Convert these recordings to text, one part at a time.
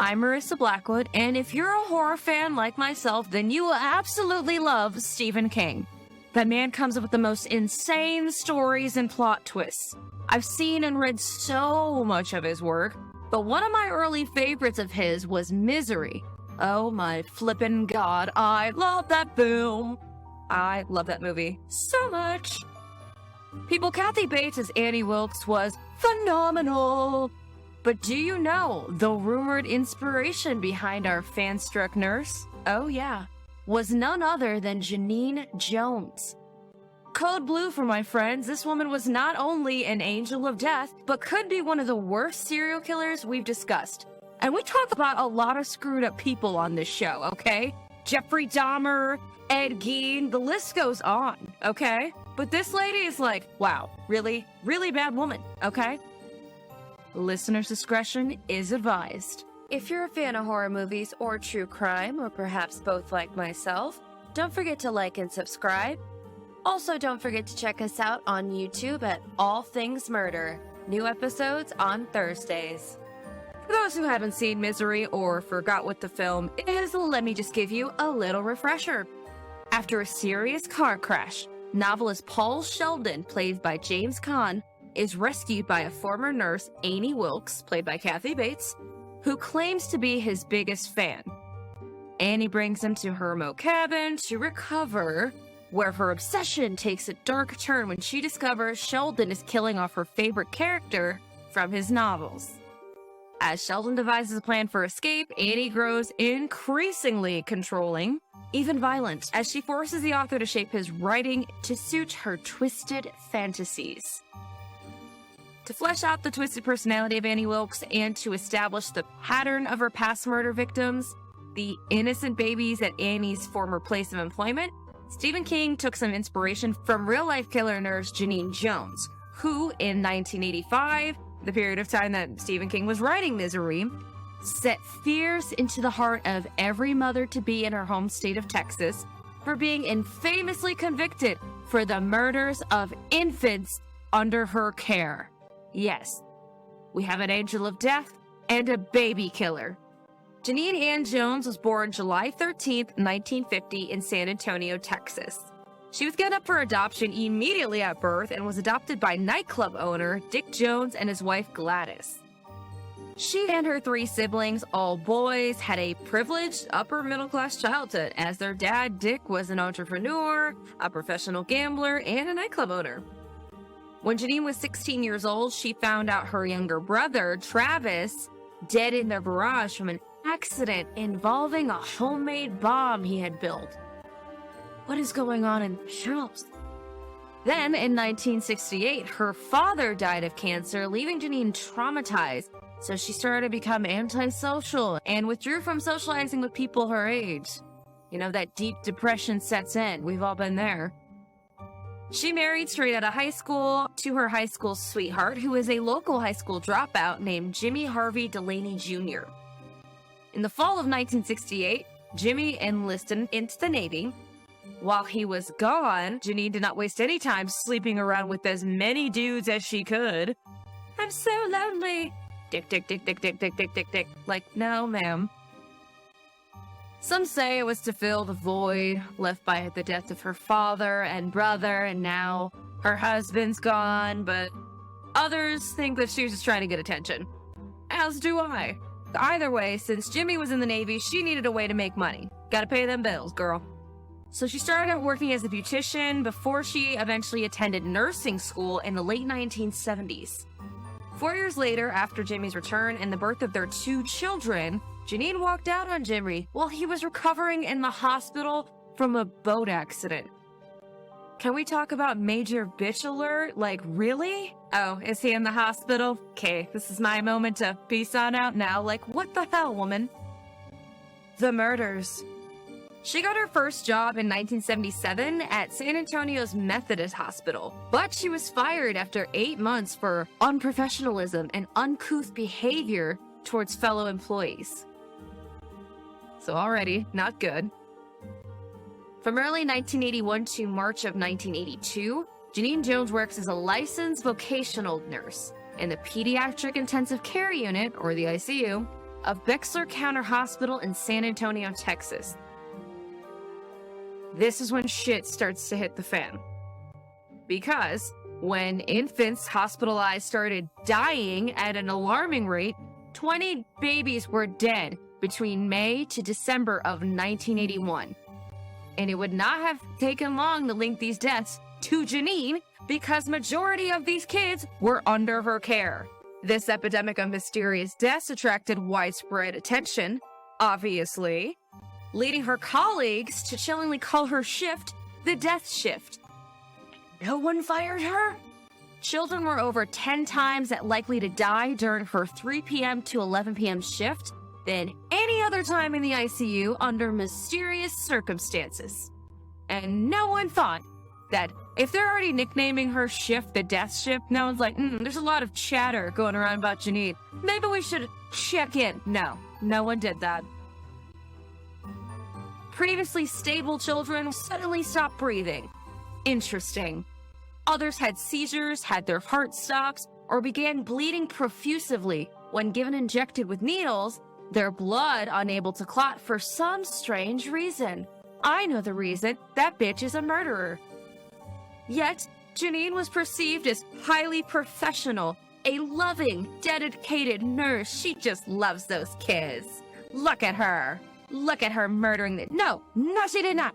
I'm Marissa Blackwood, and if you're a horror fan like myself, then you will absolutely love Stephen King. That man comes up with the most insane stories and plot twists. I've seen and read so much of his work, but one of my early favorites of his was Misery. Oh my flippin' god, I love that film. I love that movie so much. People, Kathy Bates as Annie Wilkes was phenomenal. But do you know the rumored inspiration behind our fanstruck nurse? Oh yeah, was none other than Genene Jones. Code blue for my friends, this woman was not only an angel of death, but could be one of the worst serial killers we've discussed. And we talk about a lot of screwed up people on this show, okay? Jeffrey Dahmer, Ed Gein, the list goes on, okay? But this lady is like, wow, really, really bad woman, okay? Listener's discretion is advised. If you're a fan of horror movies or true crime, or perhaps both like myself, don't forget to like and subscribe. Also, don't forget to check us out on YouTube at All Things Murder. New episodes on Thursdays. For those who haven't seen Misery or forgot what the film is, let me just give you a little refresher. After a serious car crash, novelist Paul Sheldon, played by James Caan, is rescued by a former nurse, Annie Wilkes, played by Kathy Bates, who claims to be his biggest fan. Annie brings him to her remote cabin to recover, where her obsession takes a dark turn when she discovers Sheldon is killing off her favorite character from his novels. As Sheldon devises a plan for escape, Annie grows increasingly controlling, even violent, as she forces the author to shape his writing to suit her twisted fantasies. To flesh out the twisted personality of Annie Wilkes and to establish the pattern of her past murder victims, the innocent babies at Annie's former place of employment, Stephen King took some inspiration from real-life killer nurse Genene Jones, who, in 1985, the period of time that Stephen King was writing Misery, set fears into the heart of every mother-to-be in her home state of Texas for being infamously convicted for the murders of infants under her care. Yes, we have an angel of death and a baby killer. Genene Ann Jones was born July 13th, 1950 in San Antonio, Texas. She was given up for adoption immediately at birth and was adopted by nightclub owner Dick Jones and his wife Gladys. She and her 3 siblings, all boys, had a privileged upper-middle-class childhood, as their dad, Dick, was an entrepreneur, a professional gambler, and a nightclub owner. When Genene was 16 years old, she found out her younger brother, Travis, dead in their garage from an accident involving a homemade bomb he had built. What is going on in the house? Then, in 1968, her father died of cancer, leaving Genene traumatized, so she started to become antisocial and withdrew from socializing with people her age. You know, that deep depression sets in. We've all been there. She married straight out of high school to her high school sweetheart, who is a local high school dropout named Jimmy Harvey Delaney Jr. In the fall of 1968, Jimmy enlisted into the Navy. While he was gone, Genene did not waste any time sleeping around with as many dudes as she could. I'm so lonely. Dick, dick, dick, dick, dick, dick, dick, dick, dick. Like, no, ma'am. Some say it was to fill the void left by the death of her father and brother, and now her husband's gone, but others think that she was just trying to get attention. As do I. Either way, since Jimmy was in the Navy, she needed a way to make money. Gotta pay them bills, girl. So she started out working as a beautician before she eventually attended nursing school in the late 1970s. 4 years later, after Jimmy's return and the birth of their 2 children, Genene walked out on Jimmy while he was recovering in the hospital from a boat accident. Can we talk about major bitch alert? Like, really? Oh, is he in the hospital? Okay, this is my moment to peace on out now. Like, what the hell, woman? The murders. She got her first job in 1977 at San Antonio's Methodist Hospital, but she was fired after 8 months for unprofessionalism and uncouth behavior towards fellow employees. So already, not good. From early 1981 to March of 1982, Genene Jones works as a licensed vocational nurse in the Pediatric Intensive Care Unit, or the ICU, of Bexar County Hospital in San Antonio, Texas. This is when shit starts to hit the fan. Because when infants hospitalized started dying at an alarming rate, 20 babies were dead between May to December of 1981. And it would not have taken long to link these deaths to Genene because majority of these kids were under her care. This epidemic of mysterious deaths attracted widespread attention, obviously, leading her colleagues to chillingly call her shift the death shift. No one fired her? Children were over 10 times as likely to die during her 3 p.m. to 11 p.m. shift than any other time in the ICU under mysterious circumstances. And no one thought that if they're already nicknaming her shift the death shift, no one's like, there's a lot of chatter going around about Genene. Maybe we should check in. No one did that. Previously stable children suddenly stopped breathing. Interesting. Others had seizures, had their heart stopped, or began bleeding profusely when given injected with needles, their blood unable to clot for some strange reason. I know the reason. That bitch is a murderer. Yet, Genene was perceived as highly professional, a loving, dedicated nurse. She just loves those kids. Look at her. Look at her murdering them. No, she did not.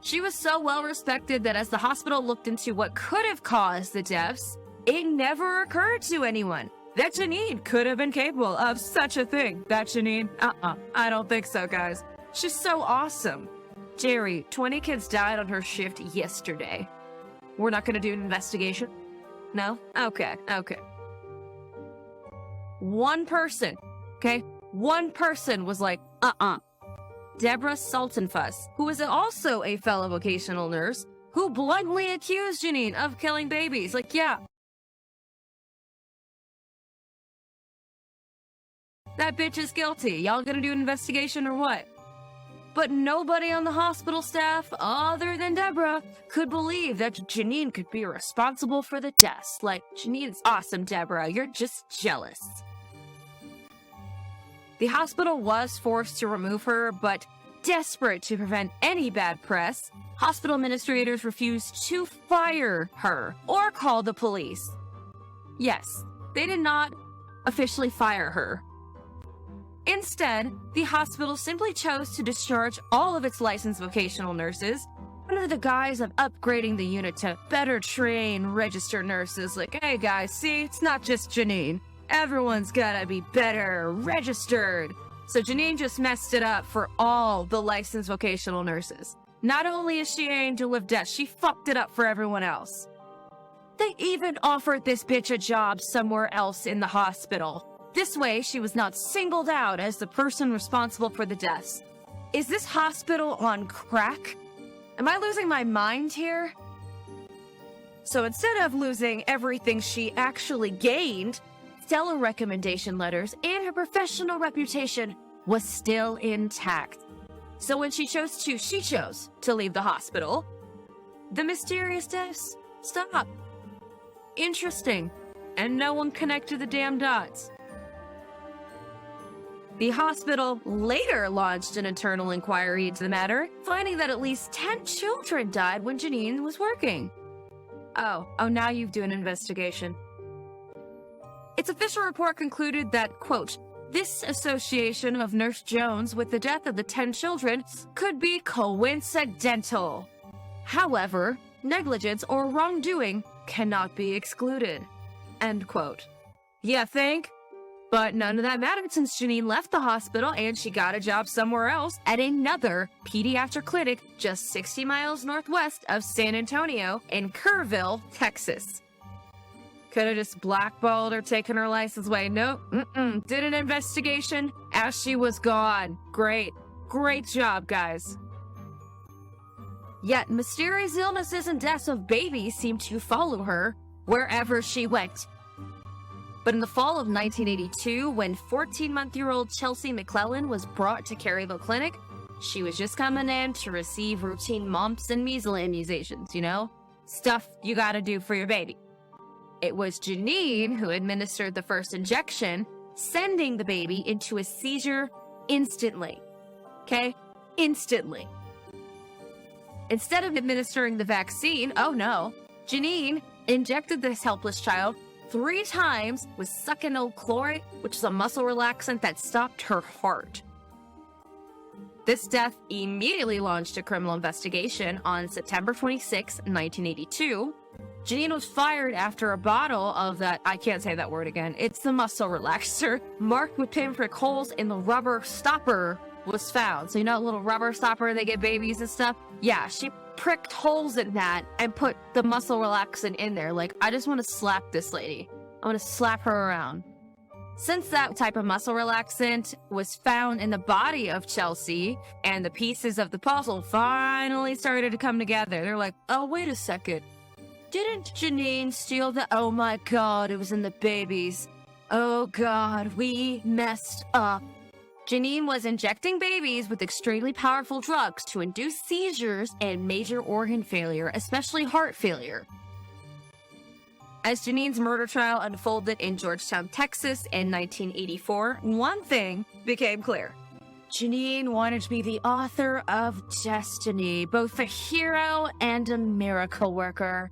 She was so well respected that as the hospital looked into what could have caused the deaths, it never occurred to anyone that Genene could have been capable of such a thing. That Genene? I don't think so, guys. She's so awesome. Jerry, 20 kids died on her shift yesterday. We're not gonna do an investigation? No? Okay. One person, okay? One person was like, Deborah Sultanfuss, who is also a fellow vocational nurse, who bluntly accused Genene of killing babies. Like, yeah. That bitch is guilty. Y'all gonna do an investigation or what? But nobody on the hospital staff, other than Deborah, could believe that Genene could be responsible for the deaths. Like, Genene's awesome, Deborah. You're just jealous. The hospital was forced to remove her, but desperate to prevent any bad press, hospital administrators refused to fire her or call the police. Yes, they did not officially fire her. Instead, the hospital simply chose to discharge all of its licensed vocational nurses under the guise of upgrading the unit to better train registered nurses. Like, hey guys, see, it's not just Genene. Everyone's gotta be better registered. So Genene just messed it up for all the licensed vocational nurses. Not only is she an angel of death, she fucked it up for everyone else. They even offered this bitch a job somewhere else in the hospital. This way, she was not singled out as the person responsible for the deaths. Is this hospital on crack? Am I losing my mind here? So instead of losing everything she actually gained, stellar recommendation letters and her professional reputation was still intact. So when she chose to leave the hospital, the mysterious deaths stopped. Interesting. And no one connected the damn dots. The hospital later launched an internal inquiry into the matter, finding that at least 10 children died when Genene was working. Oh, now you do an investigation. Its official report concluded that, quote, this association of Nurse Jones with the death of the 10 children could be coincidental. However, negligence or wrongdoing cannot be excluded. End quote. Yeah, think? But none of that mattered since Genene left the hospital and she got a job somewhere else at another pediatric clinic just 60 miles northwest of San Antonio in Kerrville, Texas. Could have just blackballed or taken her license away. Nope. Did an investigation as she was gone. Great job, guys. Yet mysterious illnesses and deaths of babies seemed to follow her wherever she went. But in the fall of 1982, when 14-month-old Chelsea McClellan was brought to Kerrville Clinic, she was just coming in to receive routine mumps and measles immunizations, you know? Stuff you gotta do for your baby. It was Genene who administered the first injection sending the baby into a seizure instantly. Okay? Instantly. Instead of administering the vaccine, oh no, Genene injected this helpless child 3 times with succinyl chloride, which is a muscle relaxant that stopped her heart. This death immediately launched a criminal investigation on September 26, 1982. Genene was fired after a bottle of that, I can't say that word again, it's the muscle relaxer, marked with pinprick holes in the rubber stopper was found. So you know, a little rubber stopper they get babies and stuff? Yeah, she pricked holes in that and put the muscle relaxant in there. Like, I just want to slap this lady. I want to slap her around. Since that type of muscle relaxant was found in the body of Chelsea and the pieces of the puzzle finally started to come together, they're like, oh, wait a second. Didn't Genene steal the... Oh my God, it was in the babies. Oh God, we messed up. Genene was injecting babies with extremely powerful drugs to induce seizures and major organ failure, especially heart failure. As Genene's murder trial unfolded in Georgetown, Texas in 1984, one thing became clear. Genene wanted to be the author of destiny, both a hero and a miracle worker.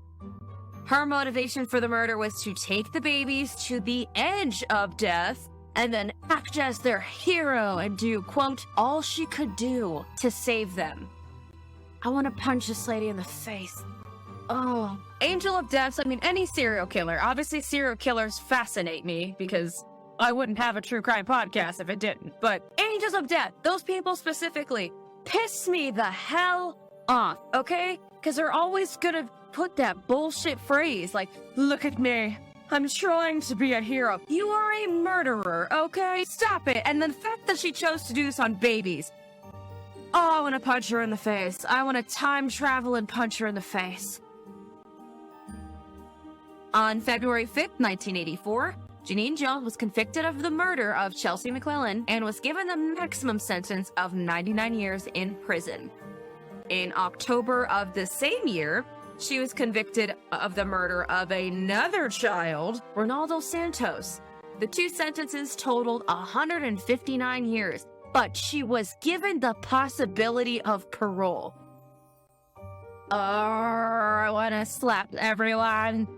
Her motivation for the murder was to take the babies to the edge of death and then act as their hero and do, quote, all she could do to save them. I want to punch this lady in the face. Oh, angel of death. I mean, any serial killer. Obviously, serial killers fascinate me because I wouldn't have a true crime podcast if it didn't. But angels of death, those people specifically, piss me the hell off, okay? Because they're always gonna put that bullshit phrase like, look at me. I'm trying to be a hero. You are a murderer, okay? Stop it. And the fact that she chose to do this on babies. Oh, I want to punch her in the face. I want to time travel and punch her in the face. On February 5th, 1984, Genene Jones was convicted of the murder of Chelsea McClellan and was given the maximum sentence of 99 years in prison. In October of the same year, she was convicted of the murder of another child, Ronaldo Santos. The 2 sentences totaled 159 years, but she was given the possibility of parole. I want to slap everyone.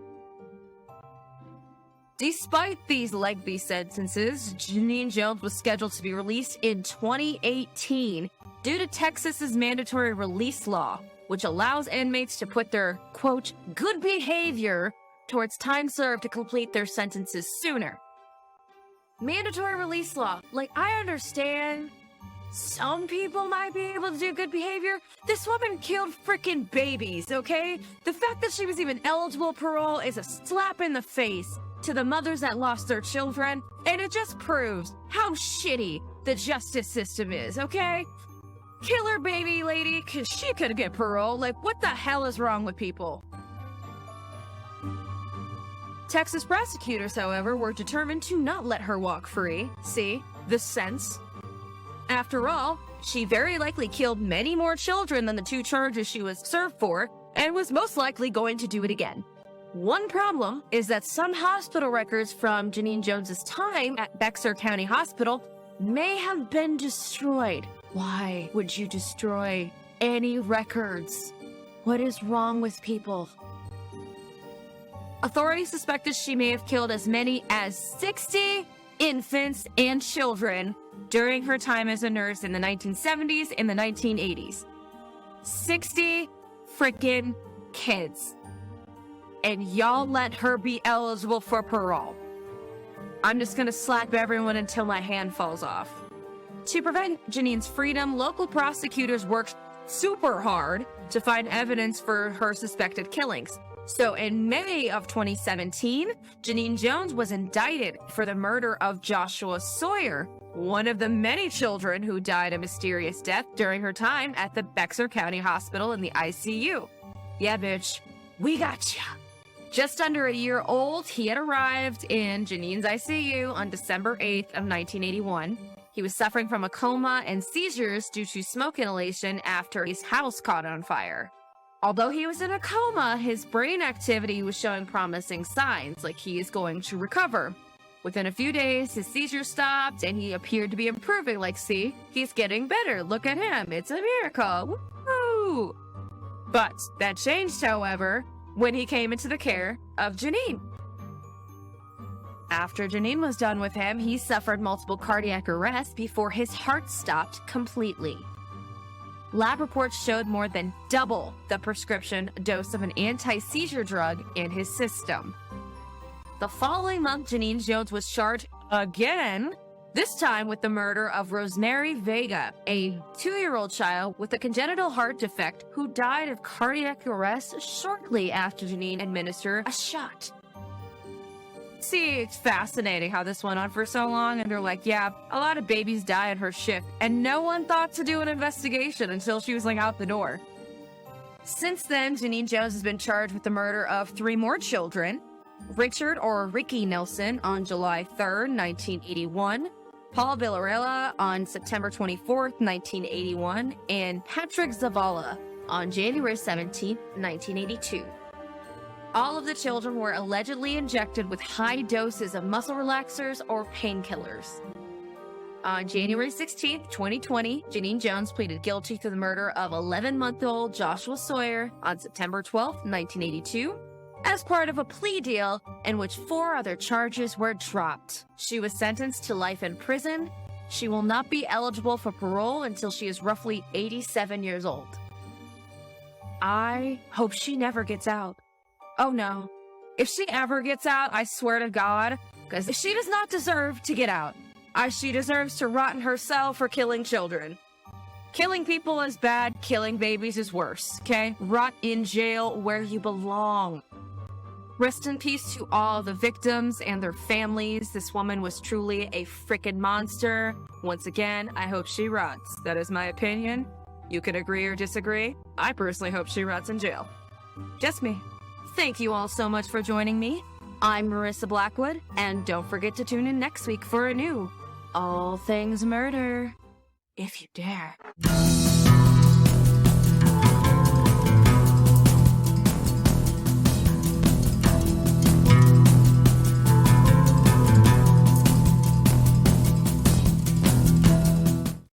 Despite these lengthy sentences, Genene Jones was scheduled to be released in 2018 due to Texas's mandatory release law, which allows inmates to put their, quote, good behavior towards time served to complete their sentences sooner. Mandatory release law. Like, I understand some people might be able to do good behavior. This woman killed freaking babies, okay? The fact that she was even eligible parole is a slap in the face to the mothers that lost their children, and it just proves how shitty the justice system is, okay? Kill her baby lady, cause she could get parole. Like, what the hell is wrong with people? Texas prosecutors, however, were determined to not let her walk free. See? The sense. After all, she very likely killed many more children than the 2 charges she was served for, and was most likely going to do it again. One problem is that some hospital records from Genene Jones's time at Bexar County Hospital may have been destroyed. Why would you destroy any records? What is wrong with people? Authorities suspected she may have killed as many as 60 infants and children during her time as a nurse in the 1970s and the 1980s. 60 freaking kids. And y'all let her be eligible for parole. I'm just gonna slap everyone until my hand falls off. To prevent Genene's freedom, local prosecutors worked super hard to find evidence for her suspected killings. So in May of 2017, Genene Jones was indicted for the murder of Joshua Sawyer, one of the many children who died a mysterious death during her time at the Bexar County Hospital in the ICU. Yeah, bitch, we got ya. Just under a year old, he had arrived in Genene's ICU on December 8th of 1981. He was suffering from a coma and seizures due to smoke inhalation after his house caught on fire. Although he was in a coma, his brain activity was showing promising signs, like he is going to recover. Within a few days, his seizures stopped and he appeared to be improving. Like, see, he's getting better. Look at him. It's a miracle. Woo! But that changed, however, when he came into the care of Genene. After Genene was done with him, he suffered multiple cardiac arrests before his heart stopped completely. Lab reports showed more than double the prescription dose of an anti-seizure drug in his system. The following month, Genene Jones was charged again, this time with the murder of Rosemary Vega, a 2-year-old child with a congenital heart defect who died of cardiac arrest shortly after Genene administered a shot. See, it's fascinating how this went on for so long, and they're like, yeah, a lot of babies die at her shift, and no one thought to do an investigation until she was like out the door. Since then, Genene Jones has been charged with the murder of 3 more children: Richard or Ricky Nelson on July 3rd, 1981, Paul Villarella on September 24th, 1981, and Patrick Zavala on January 17th, 1982. All of the children were allegedly injected with high doses of muscle relaxers or painkillers. On January 16th, 2020, Genene Jones pleaded guilty to the murder of 11-month-old Joshua Sawyer on September 12th, 1982, as part of a plea deal in which 4 other charges were dropped. She was sentenced to life in prison. She will not be eligible for parole until she is roughly 87 years old. I hope she never gets out. Oh no. If she ever gets out, I swear to God, because she does not deserve to get out. She deserves to rot in her cell for killing children. Killing people is bad, killing babies is worse, okay? Rot in jail where you belong. Rest in peace to all the victims and their families. This woman was truly a freaking monster. Once again, I hope she rots. That is my opinion. You can agree or disagree. I personally hope she rots in jail. Just me. Thank you all so much for joining me. I'm Marissa Blackwood, and don't forget to tune in next week for a new All Things Murder, if you dare.